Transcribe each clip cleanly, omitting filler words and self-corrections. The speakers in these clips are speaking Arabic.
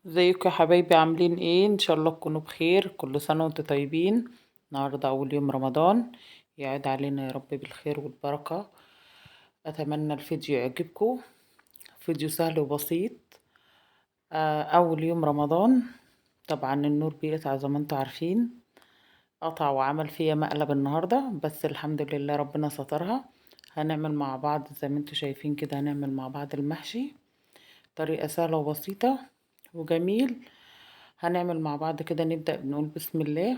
ازيكم يا حبايبي؟ عاملين ايه؟ ان شاء الله تكونوا بخير. كل سنة وانتم طيبين. النهاردة اول يوم رمضان، يعود علينا يا رب بالخير والبركة. اتمنى الفيديو يعجبكم. فيديو سهل وبسيط. اول يوم رمضان. طبعا النور بيقطع زي ما انتم عارفين. قطع وعمل فيا مقلب النهاردة، بس الحمد لله ربنا سترها. هنعمل مع بعض زي ما انتم شايفين كده، هنعمل مع بعض المحشي. طريقة سهلة وبسيطة وجميل. هنعمل مع بعض كده، نبدأ بنقول بسم الله.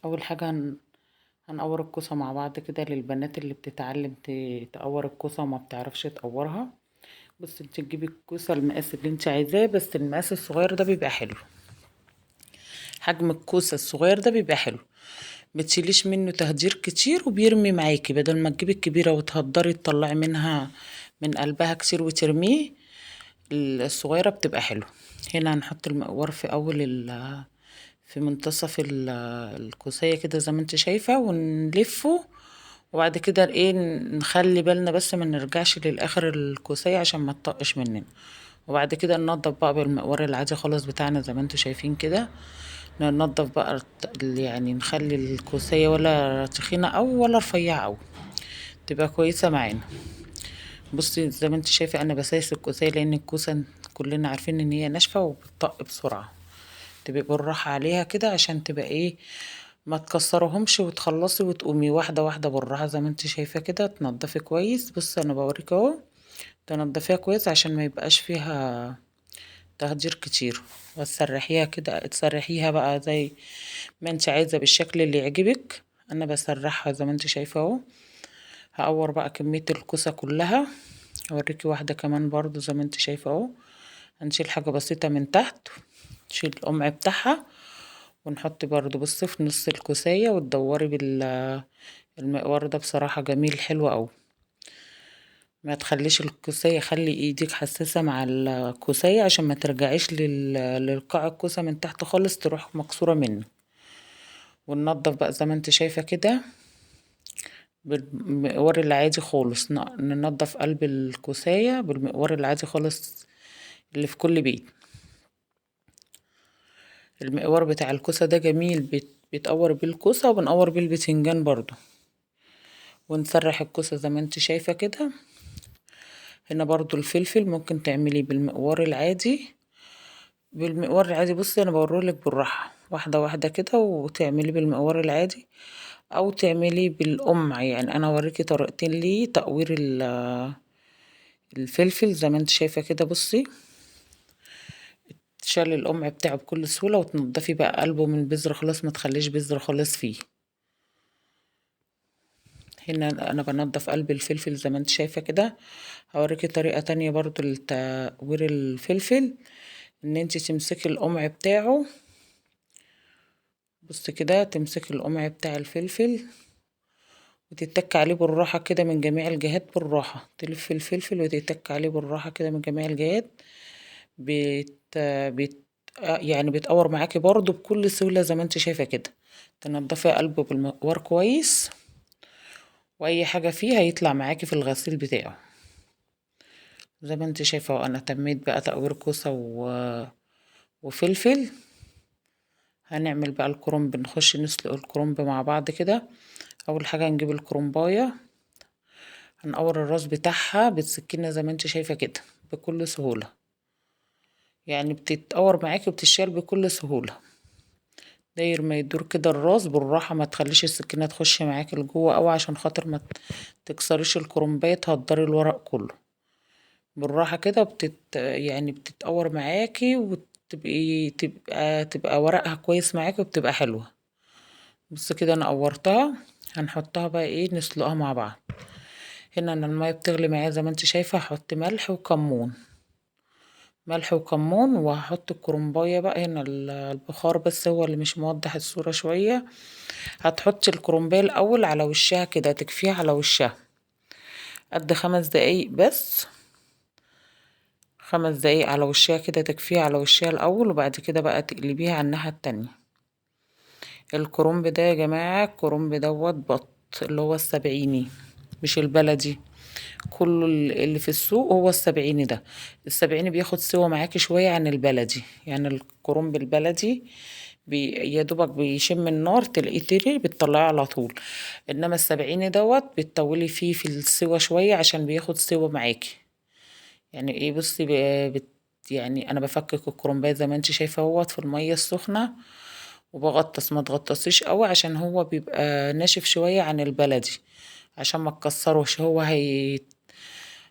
أول حاجة هنقور الكوسة مع بعض كده، للبنات اللي بتتعلم تقور الكوسة وما بتعرفش تقورها. بس انت تجيبي الكوسة المقاس اللي انت عايزاه، بس المقاس الصغير ده بيبقى حلو. حجم الكوسة الصغير ده بيبقى حلو. متشيليش منه تهدير كتير وبيرمي معاكي، بدل ما تجيبي الكبيرة وتهدري تطلعي منها من قلبها كتير وترميه. الصغيرة بتبقى حلوة. هنا هنحط المقور في أول في منتصف الكوسية كده زي ما انت شايفة، ونلفه. وبعد كده ايه، نخلي بالنا بس ما نرجعش للاخر الكوسية عشان ما تطقش مننا. وبعد كده ننضف بقى بالمقور العادي خالص بتاعنا زي ما انتوا شايفين كده. ننضف بقى يعني نخلي الكوسية ولا تخينة او ولا رفيعة او تبقى كويسة معانا. بصي زي ما انت شايفة انا بسايس الكوسية، لان الكوسة كلنا عارفين ان هي ناشفة وبتطق بسرعة. تبقي بالراحة عليها كده عشان تبقى ايه، ما تكسرهمش، وتخلصي وتقومي واحدة واحدة بالراحة زي ما انت شايفة كده. تنضفي كويس، بص انا بوريك اهو. تنضفيها كويس عشان ما يبقاش فيها تهدير كتير. وتسرحيها كده، تسرحيها بقى زي ما انت عايزة بالشكل اللي يعجبك. انا بسرحها زي ما انت شايفة اهو. هقور بقى كمية الكوسة كلها. اوريكي واحدة كمان برضو زي ما انت شايفة اهو. هنشيل حاجة بسيطة من تحت، نشيل القمع بتاعها، ونحط برضو بصي في نص الكوسية، وتدوري المقوار ده بصراحة جميل حلو اوي. ما تخليش الكوسية، خلي ايدك حساسة مع الكوسية عشان ما ترجعيش للقاع الكوسة من تحت خالص تروح مكسورة منه. وننضف بقى زي ما انت شايفة كده بالمقوار العادي خالص. ننضف قلب الكوسية بالمقوار العادي خالص اللي في كل بيت. المقوار بتاع الكوسة ده جميل، بيتقور بيه الكوسة وبنقور بيه البتنجان برضو. ونسرح الكوسة زي ما انت شايفة كده. هنا برضو الفلفل ممكن تعمليه بالمقوار العادي. بالمقوار العادي بصي انا بوريلك بالراحة واحدة واحدة كده، وتعمليه بالمقوار العادي او تعمليه بالقمع. يعني انا اوريكي طريقتين ليه تقوير الفلفل زي ما انت شايفة كده. بصي تشيلي القمع بتاعه بكل سهولة، وتنضفي بقى قلبه من البذر خلاص، ما تخليش بذر خالص فيه. هنا انا بنضف قلب الفلفل زي ما انت شايفة كده. هوريكي طريقة تانية برضو لتقوير الفلفل. ان انت تمسكي القمع بتاعه. بص كده، تمسكي القمع بتاع الفلفل وتتك عليه بالراحة كده من جميع الجهات. بالراحة تلف الفلفل وتتك عليه بالراحة كده من جميع الجهات. بت... بت... يعني بيتقور معاكي برضو بكل سهولة زي ما انت شايفة كده. تنضفي قلبه بالمقوار كويس، واي حاجة فيه هيطلع معاكي في الغسيل بتاعه. زي ما انت شايفة، وانا تميت بقى تقوير كوسة وفلفل. هنعمل بقى الكرنب، نخش نسلق الكرنب مع بعض كده. اول حاجة نجيب الكرنباية، هنقور الراس بتاعها بالسكينة زي ما انت شايفة كده بكل سهولة. يعني بتتقور معاكي وبتشال بكل سهولة. داير ما يدور كده الراس بالراحة، ما تخليش السكينة تخش معاكي لجوه اوي عشان خاطر ما تكسريش الكرنباية تهدري الورق كله. بالراحة كده يعني بتتقور معاكي، تبقى ورقها كويس معاكي وبتبقى حلوة. بص كده انا قورتها. هنحطها بقى ايه، نسلقها مع بعض. هنا انا المية بتغلي معايا زي ما انت شايفة، هحط ملح وكمون. ملح وكمون، وهحط الكرنباية بقى. هنا البخار بس هو اللي مش موضح الصورة شوية. هتحطي الكرنباية الاول على وشها كده، تكفيها على وشها قد 5 دقايق بس. 5 دقايق على وشها كده، تكفيها على وشها الاول، وبعد كده بقى تقلبيها على الناحية التانية. الكرنب ده يا جماعة، الكرنب دوت بط اللي هو السبعيني، مش البلدي. كل اللي في السوق هو السبعيني ده. السبعيني بياخد سوا معاكي شوية عن البلدي، يعني الكرنب البلدي يا دوبك بيشم النار تلاقيه تري بتطلعيه على طول. انما السبعيني دوت بتطولي فيه في السوا شوية عشان بياخد سوا معاكي. يعني ايه، بصي يعني انا بفكك الكرنبايه زي ما انت شايفه اهوت في الميه السخنه، وبغطس ما تغطسيش قوي عشان هو بيبقى ناشف شويه عن البلدي، عشان ما تكسروش.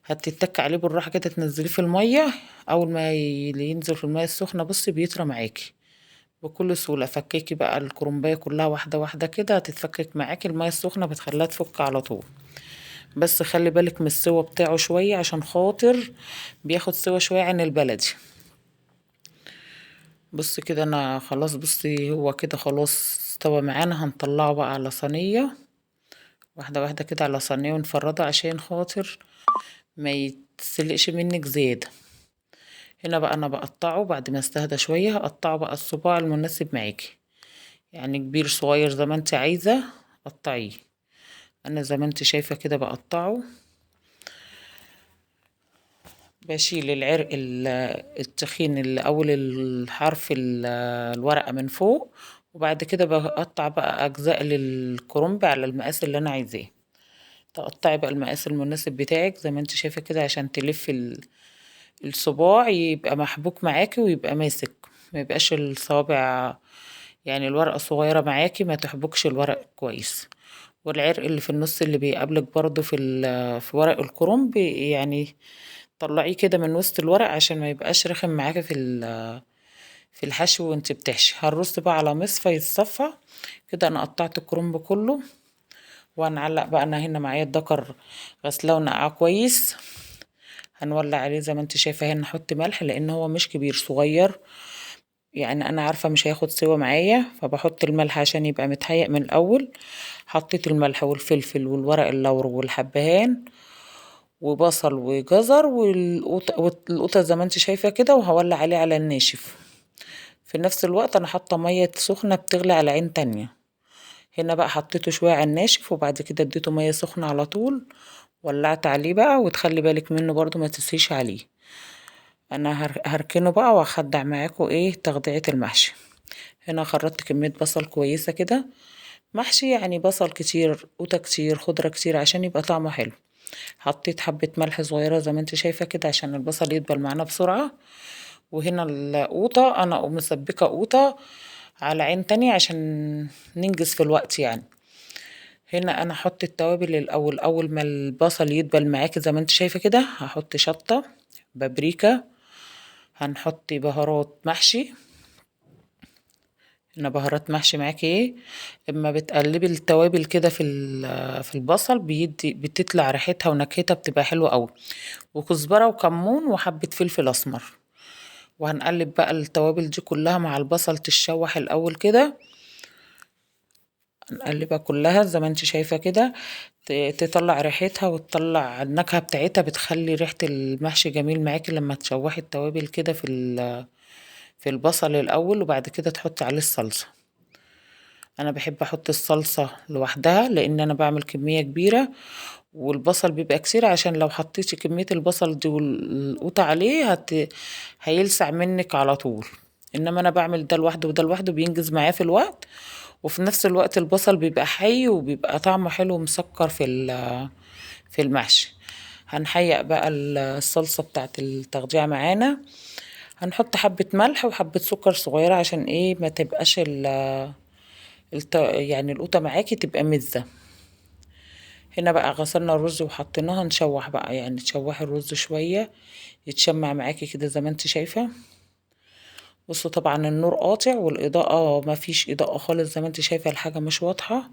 هتتك عليه بالراحه كده تنزليه في الميه. اول ما ينزل في الميه السخنه بصي بيطرى معاكي بكل سهوله. فكيكي بقى الكرنبايه كلها واحده واحده كده هتتفكك معاكي، الميه السخنه بتخليها تفك على طول. بس خلي بالك من السوا بتاعه شويه عشان خاطر بياخد سوا شويه عن البلدي. بص كده انا خلاص، بصي هو كده خلاص استوى معانا. هنطلعه بقى على صينيه واحده واحده كده، على صينيه ونفرده عشان خاطر ما يتسلقش منك زياده. هنا بقى انا بقطعه بعد ما استهدى شويه، هقطعه بقى الصباع المناسب معاكي، يعني كبير صغير زي ما انت عايزه قطعيه. انا زي ما انت شايفه كده بقطعه. بشيل العرق التخين اللي اول الحرف الورقه من فوق، وبعد كده بقطع بقى اجزاء للكرنب على المقاس اللي انا عايزاه. تقطعي بقى المقاس المناسب بتاعك زي ما انت شايفه كده عشان تلف الصباع يبقى محبوك معاكي ويبقى ماسك، ما يبقاش الصوابع يعني الورقه صغيره معاكي ما تحبكش الورق كويس. والعرق اللي في النص اللي بيقابلك برضو في ورق الكرنب يعني طلعيه كده من وسط الورق عشان ما يبقاش رخم معاكي في الحشو وانت بتحشي. هنرص بقى على مصفى يتصفى كده. انا قطعت الكرنب كله، وهنعلق بقى. انا هنا معايا الدكر غسلاه ونقعاه كويس. هنولع عليه زي ما انت شايفه. هنا نحط ملح لان هو مش كبير صغير، يعني انا عارفه مش هياخد سوا معايا، فبحط الملح عشان يبقى متهيأ من الاول. حطيت الملح والفلفل والورق اللورو والحبهان وبصل وجزر والقوطة زي ما انت شايفة كده، وهولع عليه على الناشف. في نفس الوقت انا حاطة مية سخنة بتغلي على عين تانية. هنا بقى حطيته شوية على الناشف وبعد كده اديته مية سخنة على طول. ولعت عليه بقى، وتخلي بالك منه برضو ما تسيش عليه. انا هركنه بقى واخدع معاكم ايه تخديعة المحشي. هنا خرطت كمية بصل كويسة كده. محشي يعني بصل كتير، قوطة كتير، خضرة كتير عشان يبقى طعمه حلو. حطيت حبة ملح صغيرة زي ما انت شايفة كده عشان البصل يدبل معانا بسرعة. وهنا القوطة انا مسبكة قوطة على عين تانية عشان ننجز في الوقت يعني. هنا انا هحط التوابل الاول. اول ما البصل يدبل معاكي زي ما انت شايفة كده هحط شطة، بابريكا، هنحط بهارات محشي. هنا بهارات محشي معاكي ايه. اما بتقلبي التوابل كده في البصل بتطلع ريحتها ونكهتها بتبقى حلوة قوي. وكزبرة وكمون وحبة فلفل اسمر. وهنقلب بقى التوابل دي كلها مع البصل تتشوح الاول كده. هنقلبها كلها زي ما انت شايفة كده تطلع ريحتها وتطلع النكهة بتاعتها. بتخلي ريحة المحشي جميل معاكي لما تشوحي التوابل كده في البصل الاول، وبعد كده تحطي عليه الصلصة. انا بحب احط الصلصة لوحدها لان انا بعمل كمية كبيرة والبصل بيبقى كتير، عشان لو حطيتي كمية البصل دي والقوطة عليه هيلسع منك على طول. انما انا بعمل ده لوحده وده لوحده بينجز معايا في الوقت، وفي نفس الوقت البصل بيبقى حي وبيبقى طعمه حلو ومسكر في المحشي. هنحيق بقى الصلصة بتاعت التغذية معانا. هنحط حبة ملح وحبة سكر صغيرة عشان ايه ما تبقاش يعني القوطة معاكي تبقى مزة. هنا بقى غسلنا الرز وحطيناها نشوح بقى، يعني تشوحي الرز شوية يتشمع معاكي كده زي ما انت شايفة. بصوا طبعا النور قاطع والإضاءة ما فيش إضاءة خالص زي ما انت شايفة، الحاجة مش واضحة.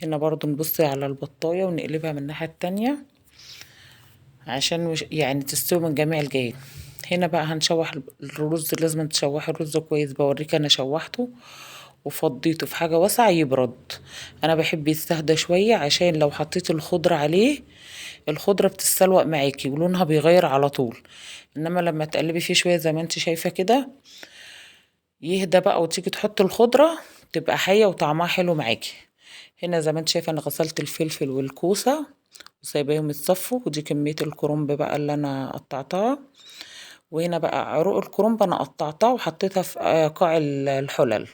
هنا برضو نبص على البطاية ونقلبها من الناحية التانية عشان يعني تستوي من جميع الجهات. هنا بقى هنشوح الرز. لازم تشوحي الرز كويس. بوريك انا شوحته وفضيته في حاجة واسعة يبرد. انا بحب يستهدى شوية عشان لو حطيت الخضرة عليه الخضرة بتستلوق معاكي ولونها بيغير على طول. انما لما تقلبي فيه شوية زي ما انت شايفة كده يهدى بقى، وتيجي تحط الخضرة تبقى حية وطعمها حلو معاكي. هنا زي ما انت شايفة انا غسلت الفلفل والكوسة وسايباهم يتصفوا. ودي كمية الكرنب بقى اللي انا قطعتها. وهنا بقى عروق الكرنب انا قطعتها وحطيتها في قاع الحلل.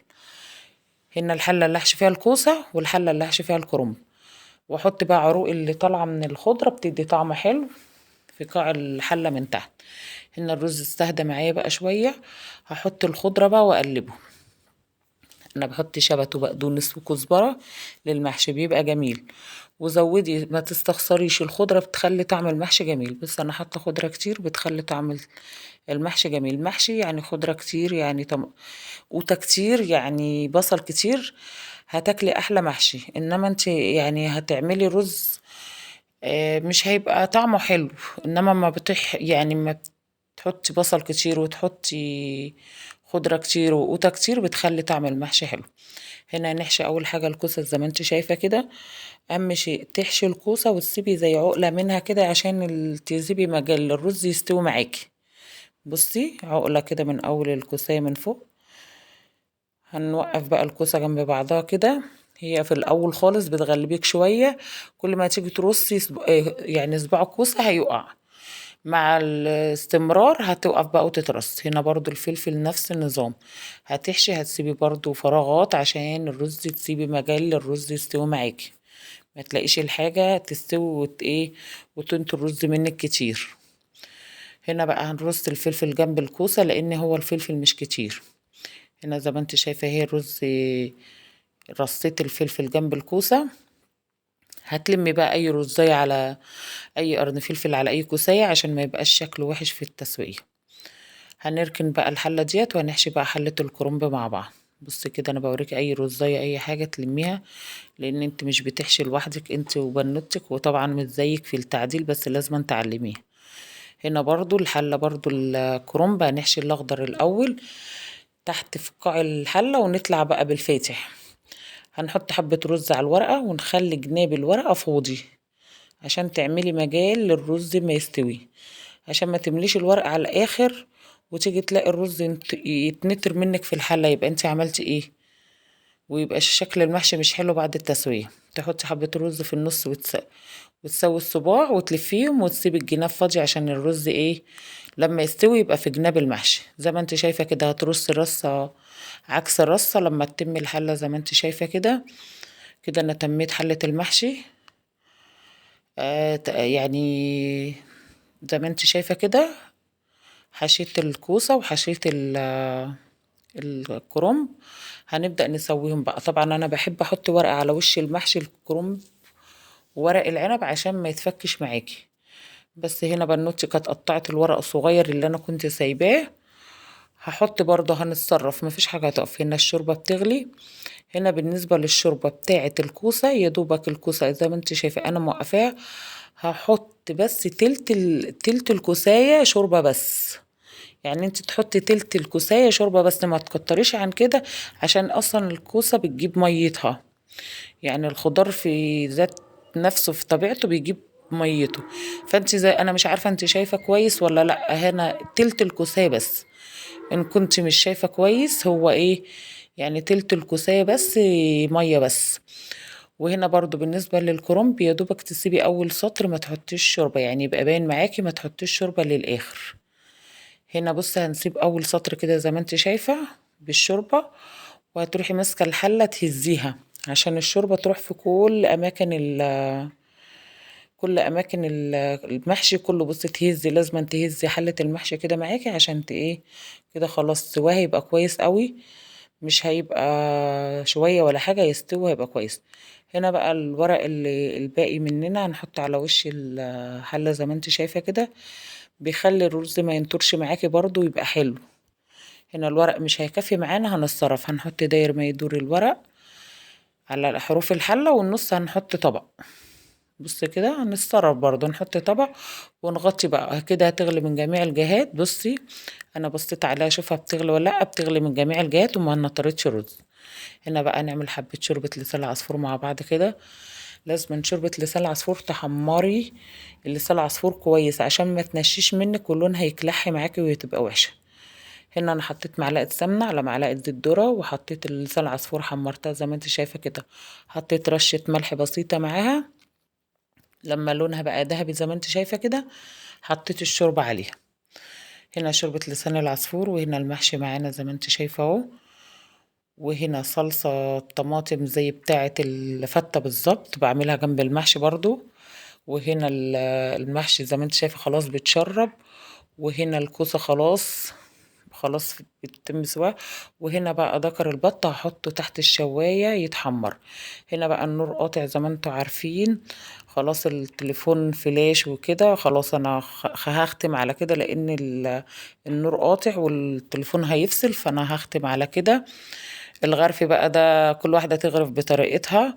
هنا الحلة اللي هحشي فيها الكوسة والحلة اللي هحشي فيها الكرنب. واحط بقى عروق اللي طالعة من الخضرة بتدي طعم حلو في قاع الحلة من تحت. هنا الرز استهدى معايا بقى شوية، هحط الخضرة بقى واقلبه. انا بحط شبت وبقدونس وكزبرة للمحشي بيبقى جميل. وزودي ما تستخسريش الخضرة بتخلي طعم المحشي جميل، بس انا حاطة خضرة كتير بتخلي طعم المحشي جميل. محشي يعني خضرة كتير يعني قوطة كتير يعني بصل كتير هتاكلي احلى محشي. انما انت يعني هتعملي رز مش هيبقى طعمه حلو. انما ما يعني ما تحطي بصل كتير وتحطي خضرة كتير وقوطة كتير بتخلي طعم المحشي حلو. هنا نحشي اول حاجة الكوسة زي ما انت شايفة كده. اهم شيء تحشي الكوسة وتسيبي زي عقلة منها كده عشان تسيبي مجال الرز يستوي معاكي. بصي عقلة كده من اول الكوساية من فوق. هنوقف بقى الكوسة جنب بعضها كده. هي في الاول خالص بتغلبيك شوية، كل ما تيجي ترصي يعني صباع الكوسة هيقع. مع الاستمرار هتوقف بقى وتترص. هنا برضو الفلفل نفس النظام. هتحشي هتسيبي برضو فراغات عشان الرز تسيبي مجال للرز يستوي معاكي. ما تلاقيش الحاجة تستوي ايه وتنطر الرز منك كتير. هنا بقى هنرص الفلفل جنب الكوسة لان هو الفلفل مش كتير. هنا زي ما انت شايفة هي الرز رصيت الفلفل جنب الكوسة. هتلمي بقى اي رزاية على اي قرن فلفل على اي كوساية عشان ما يبقاش شكله وحش في التسوية. هنركن بقى الحلة ديت وهنحشي بقى حلة الكرنب مع بعض. بص كده انا بوريك اي رزاية اي حاجة تلميها، لان انت مش بتحشي لوحدك انت وبنوتك، وطبعا مش زيك في التعديل بس لازم تعلميها. هنا برضو الحلة برضو الكرنب هنحشي الاخضر الاول تحت في قاع الحلة ونطلع بقى بالفاتح. هنحط حبة رز على الورقة ونخلي جناب الورقة فاضي عشان تعملي مجال للرز ما يستوي، عشان ما تمليش الورق على الاخر وتيجي تلاقي الرز يتنتر منك في الحلة يبقى انت عملتي ايه، ويبقى شكل المحشي مش حلو بعد التسوية. تحطي حبة رز في النص وتسوي الصباع وتلفيهم وتسيبي الجناب فاضي عشان الرز ايه لما يستوي يبقى في جناب المحشي. زي ما انت شايفة كده هترصي الرصة عكس الرصة لما تتم الحلة زي ما انت شايفة كده. كده انا تميت حلة المحشي. يعني زي ما انت شايفة كده حشيت الكوسة وحشيت الكرنب. هنبدأ نسويهم بقى. طبعا انا بحب احط ورقة على وش المحشي الكرنب وورق العنب عشان ما يتفكش معاكي. بس هنا بنوتي كانت قطعت الورق الصغير اللي انا كنت سايباه. هحط برضه هنتصرف مفيش حاجة هتقف. هنا الشوربة بتغلي. هنا بالنسبة للشوربة بتاعة الكوسة يا دوبك الكوسة زي ما انت شايفة انا موقفاها. هحط بس تلت الكوساية شوربة بس. يعني انت تحطي تلت الكوساية شوربة بس ما تكتريش عن كده عشان اصلا الكوسة بتجيب ميتها. يعني الخضار في ذات نفسه في طبيعته بيجيب ميته. فانت زي انا مش عارفة انت شايفة كويس ولا لا. هنا تلت الكوساية بس. ان كنت مش شايفة كويس هو ايه يعني تلت الكوساية بس مية بس. وهنا برضو بالنسبة للكرنب يا دوبك تسيبي اول سطر ما تحطيش شوربة يعني يبقى باين معاكي ما تحطيش شوربة للاخر. هنا بصي هنسيب اول سطر كده زي ما انت شايفة بالشوربة. وهتروحي ماسكة الحلة تهزيها عشان الشوربة تروح في كل اماكن المحشي كله. بصي تهزي لازم تهزي حلة المحشي كده معاكي عشان ايه كده خلاص سواها يبقى كويس قوي. مش هيبقى شوية ولا حاجة يستوي هيبقى كويس. هنا بقى الورق اللي الباقي مننا هنحط على وش الحلة زي ما انت شايفة كده. بيخلي الرز ما ينطرش معاكي برضو يبقى حلو. هنا الورق مش هيكفي معانا هنتصرف هنحط داير ما يدور الورق على حروف الحلة والنص هنحط طبق. بصي كده هنتصرف برضو نحط طبق ونغطي بقى كده هتغلي من جميع الجهات. بصي انا بصيت عليها اشوفها بتغلي ولا لا. بتغلي من جميع الجهات وما نطرتش رز. هنا بقى نعمل حبة شوربة لسان العصفور مع بعض كده. لازم من شوربة لسان العصفور تحمري لسان العصفور كويس عشان ما تنشيش منك ولونها يكلحي معاكي وتبقى وحشة. هنا انا حطيت معلقة سمنة على معلقة زيت ذرة وحطيت لسان العصفور حمرتها زي ما انت شايفة كده. حطيت رشة ملح بسيطة معاها لما لونها بقى ذهبي زي ما انت شايفة كده حطيت الشوربة عليها. هنا شوربة لسان العصفور، وهنا المحشي معانا زي ما انت شايفة اهو، وهنا صلصة طماطم زي بتاعة الفتة بالظبط بعملها جنب المحشي برضو. وهنا المحشي زي ما انت شايفة خلاص بتشرب، وهنا الكوسة خلاص بيتم سواه. وهنا بقى دكر البط هحطه تحت الشواية يتحمر. هنا بقى النور قاطع زي ما انتوا عارفين، خلاص التليفون فلاش وكده، خلاص انا هختم على كده لان النور قاطع والتليفون هيفصل، فانا هختم على كده. الغرف بقى ده كل واحدة تغرف بطريقتها،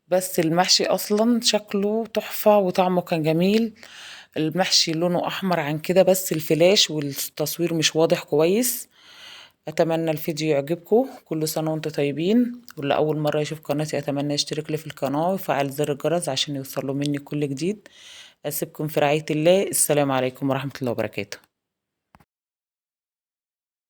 بس المحشي اصلا شكله تحفة وطعمه كان جميل. المحشي لونه احمر عن كده بس الفلاش والتصوير مش واضح كويس. اتمنى الفيديو يعجبكم، كل سنة وانتم طيبين، واللي اول مرة يشوف قناتي اتمنى يشترك لي في القناة ويفعل زر الجرس عشان يوصله مني كل جديد. اسيبكم في رعاية الله، السلام عليكم ورحمة الله وبركاته.